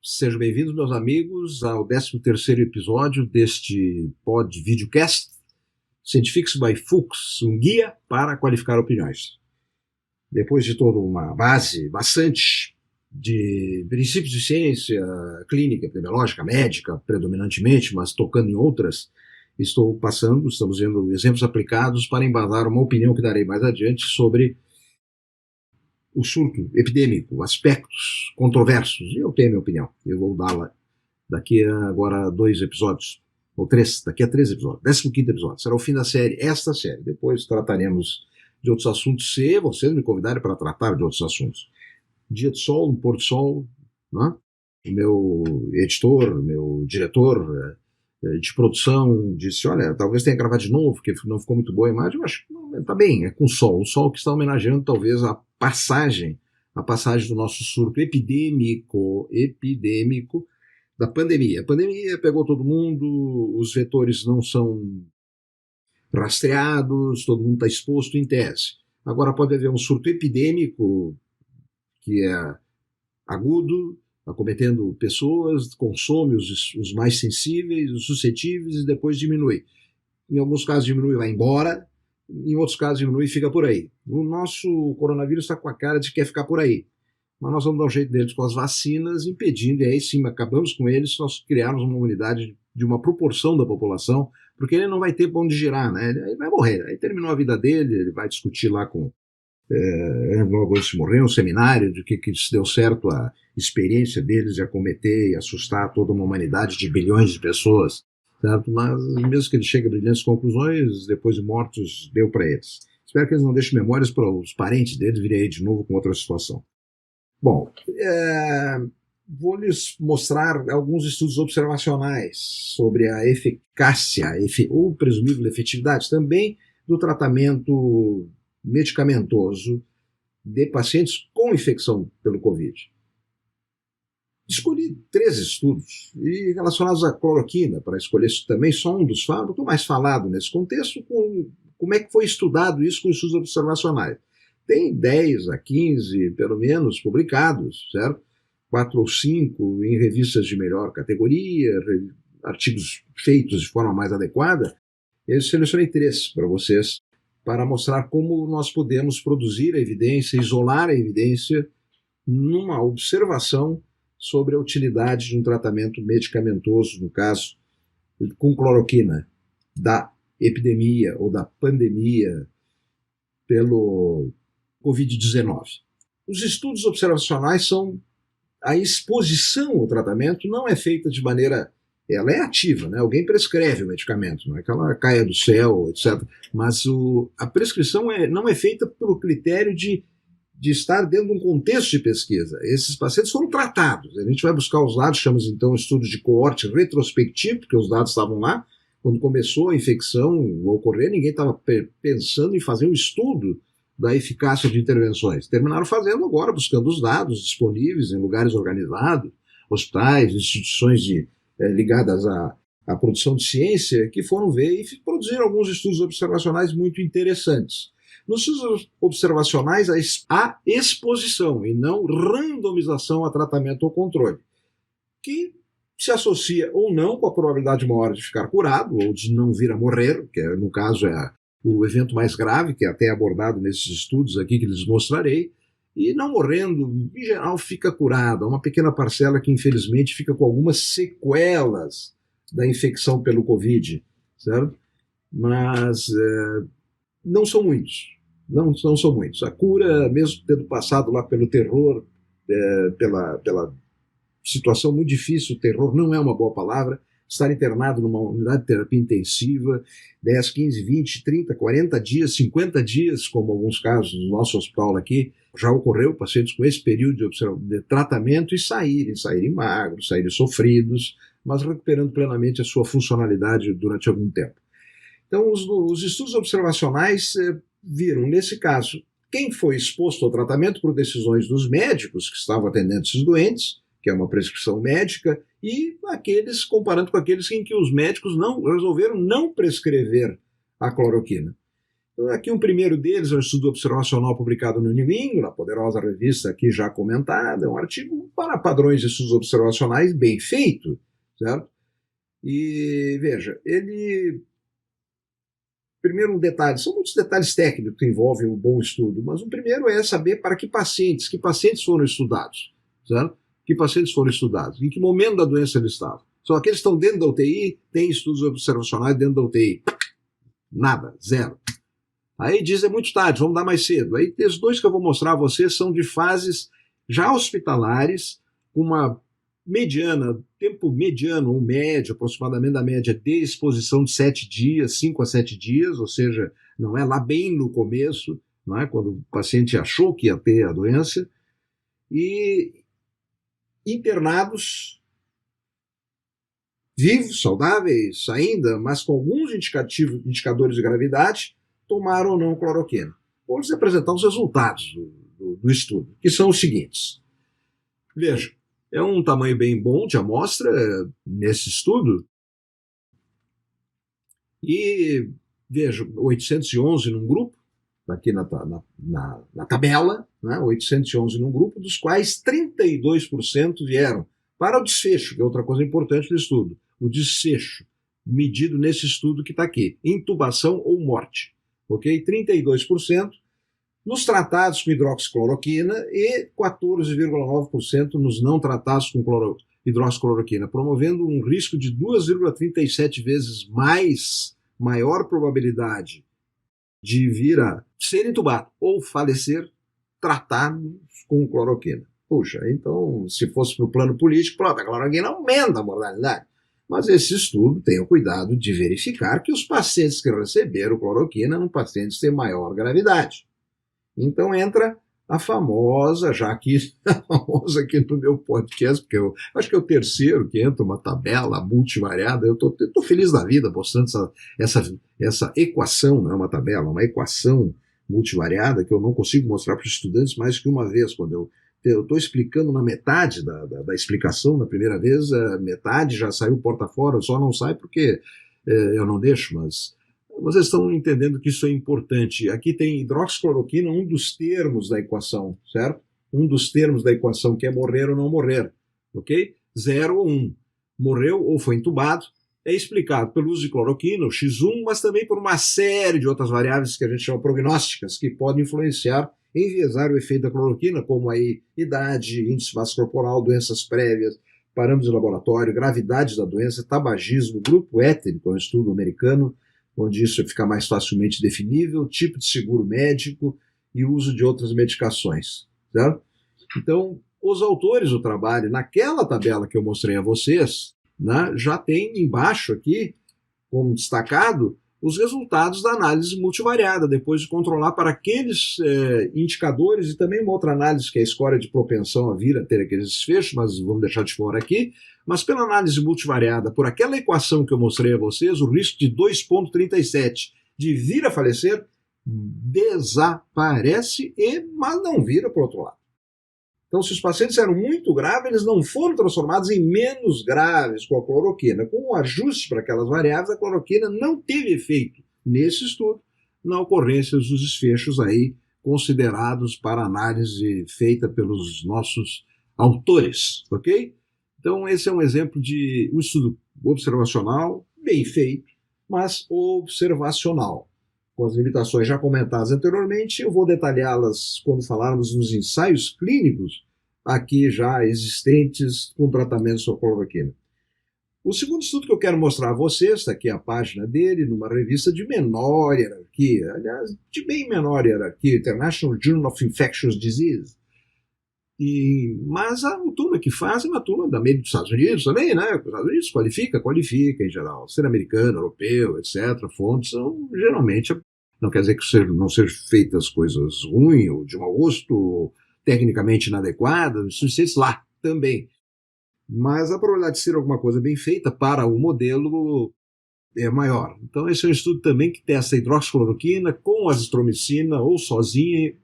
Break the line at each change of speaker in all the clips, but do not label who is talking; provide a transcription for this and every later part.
Sejam bem-vindos, meus amigos, ao 13º episódio deste pod videocast Scientifics by Fuchs, um guia para qualificar opiniões. Depois de toda uma base bastante de princípios de ciência clínica, epidemiológica, médica, predominantemente, mas tocando em outras, estamos vendo exemplos aplicados para embasar uma opinião que darei mais adiante sobre o surto epidêmico, aspectos controversos, e eu tenho a minha opinião. Eu vou dá-la daqui a agora 2 episódios, ou 3, daqui a 3 episódios, 15º episódio, será o fim da série, esta série. Depois trataremos de outros assuntos, se vocês me convidarem para tratar de outros assuntos. Dia de sol, um pôr do sol, né? O meu editor, meu diretor de produção disse, olha, talvez tenha que gravar de novo, porque não ficou muito boa a imagem. Eu acho que está bem, é com o sol que está homenageando talvez a passagem do nosso surto epidêmico da pandemia. A pandemia pegou todo mundo, os vetores não são rastreados, todo mundo está exposto em tese. Agora pode haver um surto epidêmico que é agudo, acometendo pessoas, consome os mais sensíveis, os suscetíveis e depois diminui. Em alguns casos diminui e vai embora, em outros casos diminui e fica por aí. O nosso coronavírus está com a cara de que quer ficar por aí. Mas nós vamos dar um jeito deles com as vacinas, impedindo, e aí sim, acabamos com eles, nós criarmos uma unidade de uma proporção da população, porque ele não vai ter para onde girar, né? Ele vai morrer. Aí terminou a vida dele, ele vai discutir lá com logo antes de morrer, um seminário de que se deu certo a experiência deles de acometer e assustar toda uma humanidade de bilhões de pessoas, certo? Mas mesmo que ele chegue a brilhantes conclusões, depois de mortos, deu para eles. Espero que eles não deixem memórias para os parentes deles virem aí de novo com outra situação. Bom, vou lhes mostrar alguns estudos observacionais sobre a eficácia ou presumível efetividade também do tratamento medicamentoso de pacientes com infecção pelo Covid. Escolhi 3 estudos e relacionados à cloroquina, para escolher também só um dos fármacos mais falado nesse contexto, como é que foi estudado isso com estudos observacionais. Tem 10 a 15, pelo menos, publicados, certo? 4 ou 5 em revistas de melhor categoria, artigos feitos de forma mais adequada. Eu selecionei 3 para vocês, para mostrar como nós podemos produzir a evidência, isolar a evidência numa observação sobre a utilidade de um tratamento medicamentoso, no caso, com cloroquina, da epidemia ou da pandemia pelo Covid-19. Os estudos observacionais a exposição ao tratamento não é feita de maneira... Ela é ativa, né? Alguém prescreve o medicamento, não é que ela caia do céu, etc. Mas a prescrição não é feita pelo critério de estar dentro de um contexto de pesquisa. Esses pacientes foram tratados. A gente vai buscar os dados, chamamos então estudos de coorte retrospectivo, porque os dados estavam lá. Quando começou a infecção a ocorrer, ninguém estava pensando em fazer um estudo da eficácia de intervenções. Terminaram fazendo agora, buscando os dados disponíveis em lugares organizados, hospitais, instituições ligadas à produção de ciência, que foram ver e produziram alguns estudos observacionais muito interessantes. Nos estudos observacionais, há exposição e não randomização a tratamento ou controle, que se associa ou não com a probabilidade maior de ficar curado ou de não vir a morrer, que no caso é o evento mais grave, que é até abordado nesses estudos aqui que lhes mostrarei, e não morrendo, em geral, fica curado. Há uma pequena parcela que, infelizmente, fica com algumas sequelas da infecção pelo Covid, certo? Mas não são muitos. Não são muitos. A cura, mesmo tendo passado lá pelo terror, pela situação muito difícil, o terror não é uma boa palavra, estar internado numa unidade de terapia intensiva, 10, 15, 20, 30, 40 dias, 50 dias, como alguns casos no nosso hospital aqui, já ocorreu pacientes com esse período de tratamento e saírem magros, saírem sofridos, mas recuperando plenamente a sua funcionalidade durante algum tempo. Então, os estudos observacionais viram, nesse caso, quem foi exposto ao tratamento por decisões dos médicos que estavam atendendo esses doentes, que é uma prescrição médica, e comparando com aqueles em que os médicos resolveram não prescrever a cloroquina. Então, aqui um primeiro deles é um estudo observacional publicado no New England, a poderosa revista aqui já comentada, é um artigo para padrões de estudos observacionais bem feito, certo? E veja, ele... Primeiro um detalhe, são muitos detalhes técnicos que envolvem um bom estudo, mas o primeiro é saber para que pacientes foram estudados, certo? Que pacientes foram estudados, em que momento da doença eles estavam. São aqueles que estão dentro da UTI, tem estudos observacionais dentro da UTI. Nada, zero. Aí diz, é muito tarde, vamos dar mais cedo. Aí os dois que eu vou mostrar a vocês são de fases já hospitalares, com uma mediana, tempo mediano ou médio, aproximadamente da média de exposição de 7 dias, 5 a 7 dias, ou seja, não é lá bem no começo, não é? Quando o paciente achou que ia ter a doença, e internados, vivos, saudáveis ainda, mas com alguns indicadores de gravidade, tomaram ou não cloroquina. Vou lhes apresentar os resultados do estudo, que são os seguintes. Veja, é um tamanho bem bom de amostra nesse estudo. E, veja, 811 num grupo, aqui na tabela, né, 811 num grupo, dos quais 32% vieram para o desfecho, que é outra coisa importante do estudo, o desfecho, medido nesse estudo que está aqui, intubação ou morte. Ok? 32% nos tratados com hidroxicloroquina e 14,9% nos não tratados com hidroxicloroquina, promovendo um risco de 2,37 vezes maior probabilidade de vir a ser entubado ou falecer tratados com cloroquina. Puxa, então, se fosse para o plano político, pronto, a cloroquina aumenta a mortalidade. Mas esse estudo tem o cuidado de verificar que os pacientes que receberam cloroquina eram pacientes de maior gravidade. Então entra a famosa, já aqui, a famosa aqui no meu podcast, porque eu acho que é o terceiro que entra uma tabela multivariada, eu estou feliz da vida mostrando essa equação, não é uma tabela, uma equação multivariada que eu não consigo mostrar para os estudantes mais que uma vez, quando eu estou explicando na metade da explicação, na primeira vez, a metade já saiu porta fora, só não sai porque eu não deixo, mas vocês estão entendendo que isso é importante. Aqui tem hidroxicloroquina, um dos termos da equação, certo? Um dos termos da equação que é morrer ou não morrer, ok? 0 ou 1. Morreu ou foi entubado, é explicado pelo uso de cloroquina, o X1, mas também por uma série de outras variáveis que a gente chama prognósticas, que podem influenciar, enviesar o efeito da cloroquina, como aí idade, índice de massa corporal, doenças prévias, parâmetros de laboratório, gravidade da doença, tabagismo, grupo étnico, é um estudo americano, onde isso fica mais facilmente definível, tipo de seguro médico e uso de outras medicações, certo? Então, os autores do trabalho, naquela tabela que eu mostrei a vocês, né, já tem embaixo aqui, como destacado, os resultados da análise multivariada, depois de controlar para aqueles indicadores, e também uma outra análise que é a escória de propensão a vir a ter aqueles desfechos, mas vamos deixar de fora aqui, mas pela análise multivariada, por aquela equação que eu mostrei a vocês, o risco de 2,37 de vir a falecer desaparece, mas não vira para o outro lado. Então, se os pacientes eram muito graves, eles não foram transformados em menos graves com a cloroquina. Com o ajuste para aquelas variáveis, a cloroquina não teve efeito nesse estudo na ocorrência dos desfechos aí considerados para análise feita pelos nossos autores, ok? Então, esse é um exemplo de um estudo observacional, bem feito, mas observacional. Com as limitações já comentadas anteriormente, eu vou detalhá-las quando falarmos nos ensaios clínicos aqui já existentes com tratamento com cloroquina. O segundo estudo que eu quero mostrar a vocês, está aqui a página dele, numa revista de menor hierarquia, aliás, de bem menor hierarquia, International Journal of Infectious Disease. Mas a turma que faz é uma turma da meio dos Estados Unidos também, né? Os Estados Unidos qualifica em geral, ser americano, europeu, etc. Fontes são geralmente, não quer dizer que não sejam feitas coisas ruins ou de mau gosto, ou tecnicamente inadequadas, suficientes lá também. Mas a probabilidade de ser alguma coisa bem feita para o modelo é maior. Então esse é um estudo também que testa a hidroxicloroquina com azitromicina ou sozinha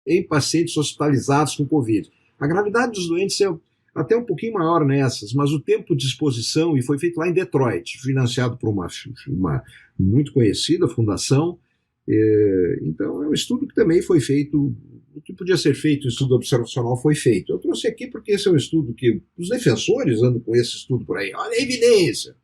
em pacientes hospitalizados com Covid. A gravidade dos doentes é até um pouquinho maior nessas, mas o tempo de exposição, e foi feito lá em Detroit, financiado por uma muito conhecida fundação, Então, é um estudo que também foi feito, o que podia ser feito, o estudo observacional foi feito. Eu trouxe aqui porque esse é um estudo que os defensores andam com esse estudo por aí. Olha a evidência!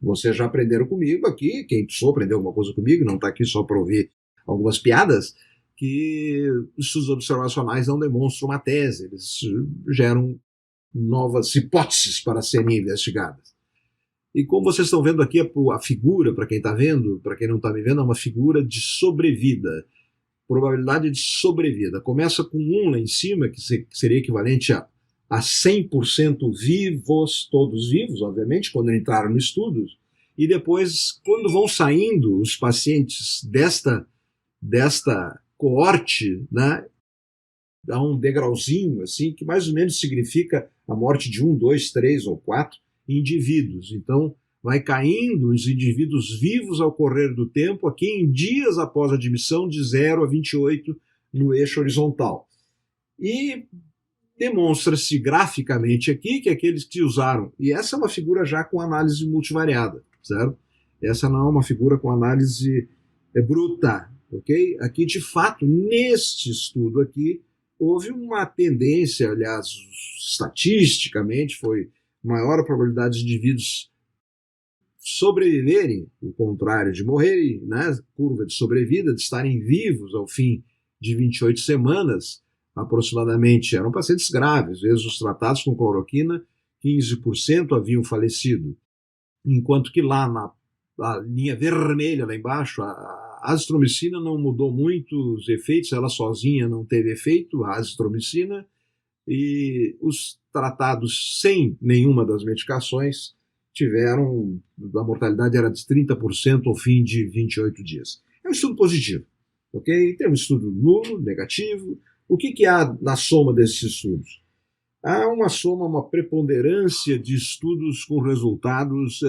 Vocês já aprenderam comigo aqui, quem precisou aprender alguma coisa comigo, não está aqui só para ouvir algumas piadas, que os estudos observacionais não demonstram uma tese, eles geram novas hipóteses para serem investigadas. E como vocês estão vendo aqui, a figura, para quem está vendo, para quem não está me vendo, é uma figura de sobrevida. Probabilidade de sobrevida. Começa com 1 lá em cima, que seria equivalente a 100% vivos, todos vivos, obviamente, quando entraram no estudo. E depois, quando vão saindo os pacientes desta coorte, né, dá um degrauzinho, assim, que mais ou menos significa a morte de 1, 2, 3 ou 4 indivíduos. Então, vai caindo os indivíduos vivos ao correr do tempo, aqui em dias após a admissão, de 0 a 28 no eixo horizontal. E demonstra-se graficamente aqui que aqueles que usaram, e essa é uma figura já com análise multivariada, certo? Essa não é uma figura com análise bruta, ok? Aqui, de fato, neste estudo aqui, houve uma tendência, aliás, estatisticamente, foi maior a probabilidade de indivíduos sobreviverem, o contrário de morrerem, né? Curva de sobrevida, de estarem vivos ao fim de 28 semanas, aproximadamente, eram pacientes graves, vezes os tratados com cloroquina, 15% haviam falecido, enquanto que lá na linha vermelha, lá embaixo, a azitromicina não mudou muito os efeitos, ela sozinha não teve efeito, a azitromicina, e os tratados sem nenhuma das medicações tiveram, a mortalidade era de 30% ao fim de 28 dias. É um estudo positivo, ok? Tem um estudo nulo, negativo. O que há na soma desses estudos? Há uma soma, uma preponderância de estudos com resultados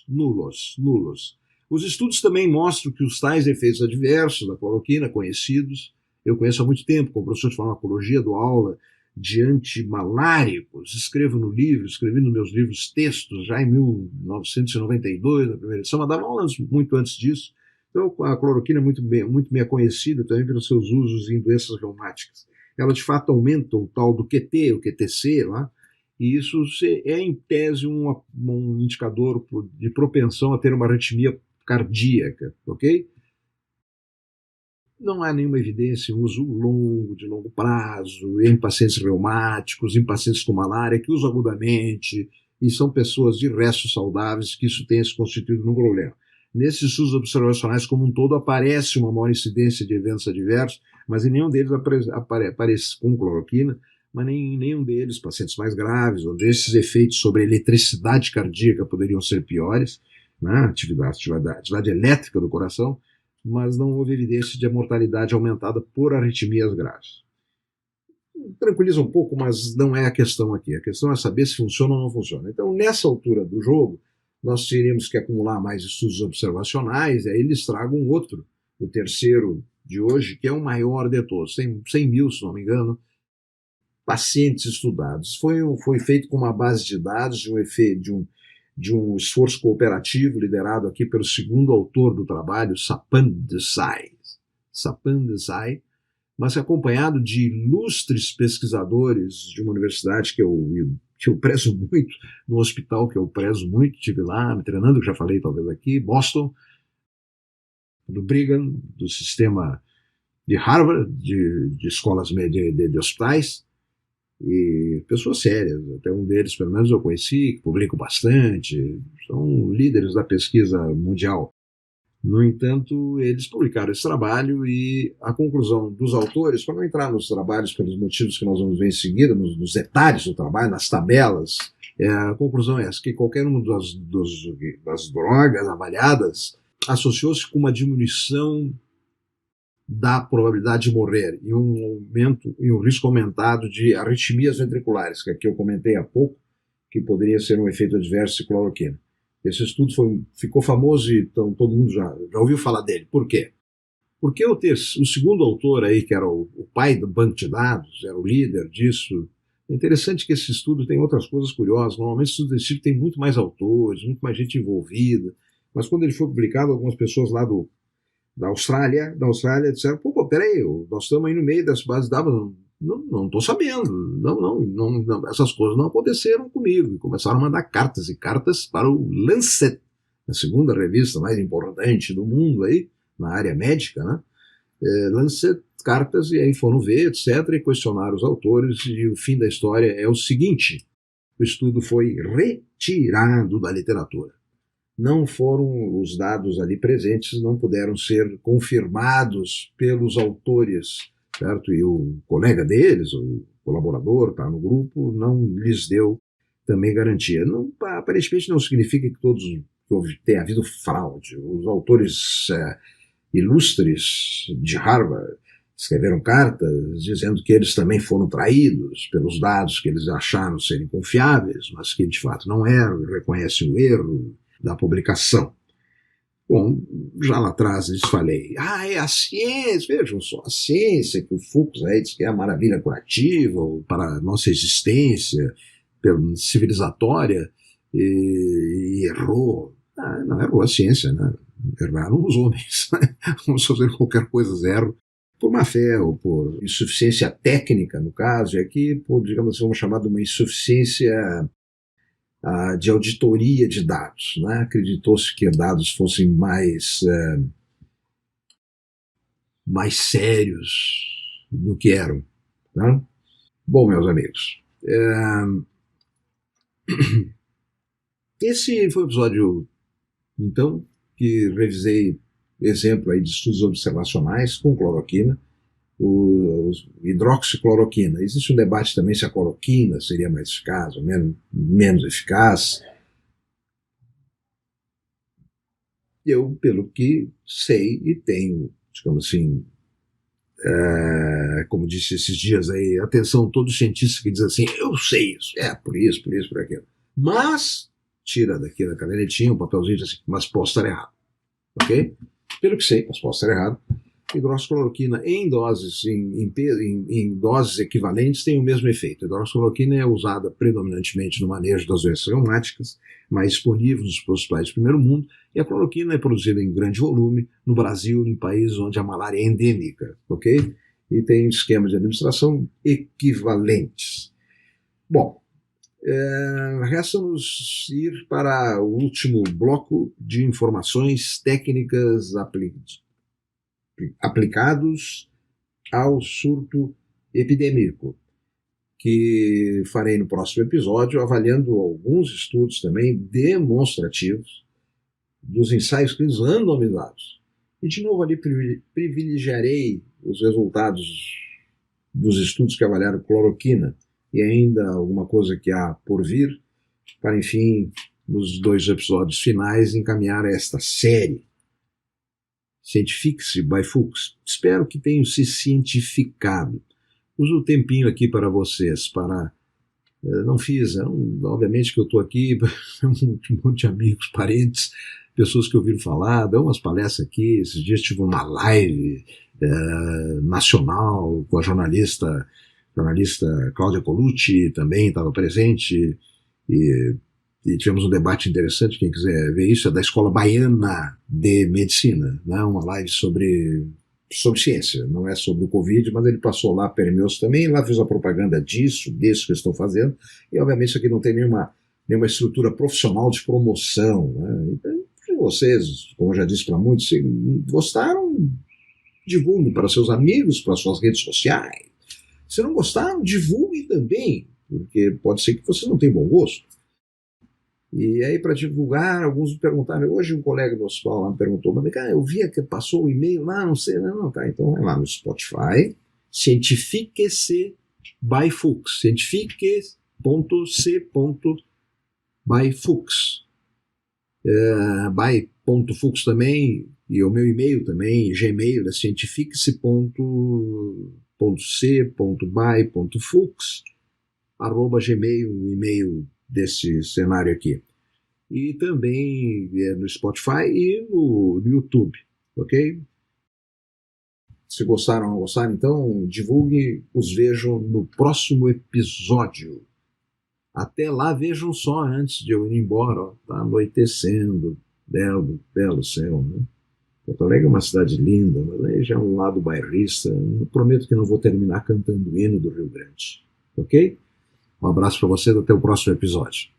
nulos. Os estudos também mostram que os tais efeitos adversos da cloroquina, conhecidos, eu conheço há muito tempo, como professor de farmacologia, dou aula de antimaláricos, escrevi nos meus livros textos, já em 1992, na primeira edição, mas dava aula muito antes disso. Então, a cloroquina é muito bem conhecida também pelos seus usos em doenças reumáticas. Ela, de fato, aumenta o tal do QT, o QTC, lá, e isso é, em tese, um indicador de propensão a ter uma arritmia cardíaca, ok? Não há nenhuma evidência em uso de longo prazo, em pacientes reumáticos, em pacientes com malária, que usam agudamente, e são pessoas de resto saudáveis, que isso tenha se constituído num problema. Nesses estudos observacionais como um todo, aparece uma maior incidência de eventos adversos, mas em nenhum deles aparece com cloroquina, mas em nenhum deles, pacientes mais graves, onde esses efeitos sobre a eletricidade cardíaca poderiam ser piores, né, atividade elétrica do coração, mas não houve evidência de mortalidade aumentada por arritmias graves. Tranquiliza um pouco, mas não é a questão aqui. A questão é saber se funciona ou não funciona. Então, nessa altura do jogo, nós teríamos que acumular mais estudos observacionais, e aí eles tragam um outro, o terceiro de hoje, que é o maior de todos, 100 mil, se não me engano, pacientes estudados. Foi feito com uma base de dados de um esforço cooperativo liderado aqui pelo segundo autor do trabalho, Sapan Desai, mas acompanhado de ilustres pesquisadores de uma universidade que eu prezo muito, no hospital que eu prezo muito, estive lá me treinando, que já falei talvez aqui, Boston, do Brigham, do sistema de Harvard, de escolas de hospitais, e pessoas sérias, até um deles pelo menos eu conheci, que publicam bastante, são líderes da pesquisa mundial. No entanto, eles publicaram esse trabalho e a conclusão dos autores, para não entrar nos trabalhos pelos motivos que nós vamos ver em seguida, nos detalhes do trabalho, nas tabelas, a conclusão é essa, que qualquer uma das drogas avaliadas associou-se com uma diminuição da probabilidade de morrer e um aumento e um risco aumentado de arritmias ventriculares, que aqui eu comentei há pouco, que poderia ser um efeito adverso de cloroquina. Esse estudo ficou famoso e então, todo mundo já ouviu falar dele. Por quê? Porque o segundo autor aí, que era o pai do banco de dados, era o líder disso. É interessante que esse estudo tem outras coisas curiosas. Normalmente estudos desse tipo tem muito mais autores, muito mais gente envolvida, mas quando ele foi publicado, algumas pessoas lá da Austrália disseram, pô, peraí, nós estamos aí no meio das bases de dados, não estou sabendo, não, essas coisas não aconteceram comigo, e começaram a mandar cartas e cartas para o Lancet, a segunda revista mais importante do mundo aí, na área médica, né? Lancet, cartas, e aí foram ver, etc., e questionaram os autores, e o fim da história é o seguinte: o estudo foi retirado da literatura. Não foram os dados ali presentes, não puderam ser confirmados pelos autores, certo? E o colega deles, o colaborador, tá no grupo, não lhes deu também garantia. Não, aparentemente não significa que todos tenha havido fraude. Os autores ilustres de Harvard escreveram cartas dizendo que eles também foram traídos pelos dados que eles acharam serem confiáveis, mas que de fato não eram, e reconhecem o erro da publicação. Bom, já lá atrás lhes falei, é a ciência, vejam só, a ciência, que o Fux aí diz que é a maravilha curativa para a nossa existência civilizatória, e errou. Não errou a ciência, né? Erraram os homens. Vamos fazer qualquer coisa zero, por má fé ou por insuficiência técnica, no caso, e aqui, por, digamos assim, vamos chamar de uma insuficiência de auditoria de dados. Né? Acreditou-se que dados fossem mais sérios do que eram. Né? Bom, meus amigos, esse foi o episódio, então, que revisei exemplo aí de estudos observacionais com cloroquina, hidroxicloroquina. Existe um debate também se a cloroquina seria mais eficaz ou menos eficaz. Eu, pelo que sei e tenho, digamos assim, como disse esses dias aí, atenção, todos os cientistas que dizem assim, eu sei isso, por aquilo. Mas, tira daqui da cadernetinha um papelzinho assim, mas posso estar errado. Ok? Pelo que sei, mas posso estar errado. Hidroxicloroquina em doses, em doses equivalentes tem o mesmo efeito. A hidroxicloroquina é usada predominantemente no manejo das doenças reumáticas, mais disponível nos hospitais de primeiro mundo, e a cloroquina é produzida em grande volume no Brasil, em países onde a malária é endêmica, ok? E tem esquemas de administração equivalentes. Bom, resta-nos ir para o último bloco de informações técnicas aplicados ao surto epidêmico, que farei no próximo episódio, avaliando alguns estudos também demonstrativos dos ensaios clínicos randomizados. E, de novo, ali privilegiarei os resultados dos estudos que avaliaram cloroquina e ainda alguma coisa que há por vir, para, enfim, nos 2 episódios finais, encaminhar esta série. Cientifique-se by Fuchs. Espero que tenham se cientificado. Uso o tempinho aqui para vocês, para... Não fiz, obviamente que eu estou aqui, um monte de amigos, parentes, pessoas que ouviram falar, dão umas palestras aqui, esses dias tive uma live nacional com a jornalista Cláudia Colucci, também estava presente, e tivemos um debate interessante, quem quiser ver isso, é da Escola Baiana de Medicina, né? Uma live sobre ciência, não é sobre o Covid, mas ele passou lá, permeou-se também, lá fez a propaganda disso que eles estão fazendo, e obviamente isso aqui não tem nenhuma estrutura profissional de promoção. Né? Então, se vocês, como eu já disse para muitos, se gostaram, divulguem para seus amigos, para suas redes sociais. Se não gostaram, divulguem também, porque pode ser que você não tenha bom gosto. E aí, para divulgar, alguns me perguntaram, hoje um colega do hospital lá me perguntou, mas cara, eu vi que passou o e-mail lá, não sei, não, tá, então vai lá no Spotify, Cientifique-se by Fuchs, cientifique.c.by Fuchs. By.fuchs também, e o meu e-mail também, Gmail, é cientifique.c.by.fuchs, @gmail, o e-mail desse cenário aqui. E também no Spotify e no YouTube, ok? Se gostaram ou não gostaram, então divulgue, os vejam no próximo episódio. Até lá, vejam só, antes de eu ir embora, ó, tá anoitecendo, belo céu, né? Porto Alegre é uma cidade linda, mas aí já é um lado bairrista. Eu prometo que não vou terminar cantando o hino do Rio Grande. Ok? Um abraço para vocês, até o próximo episódio.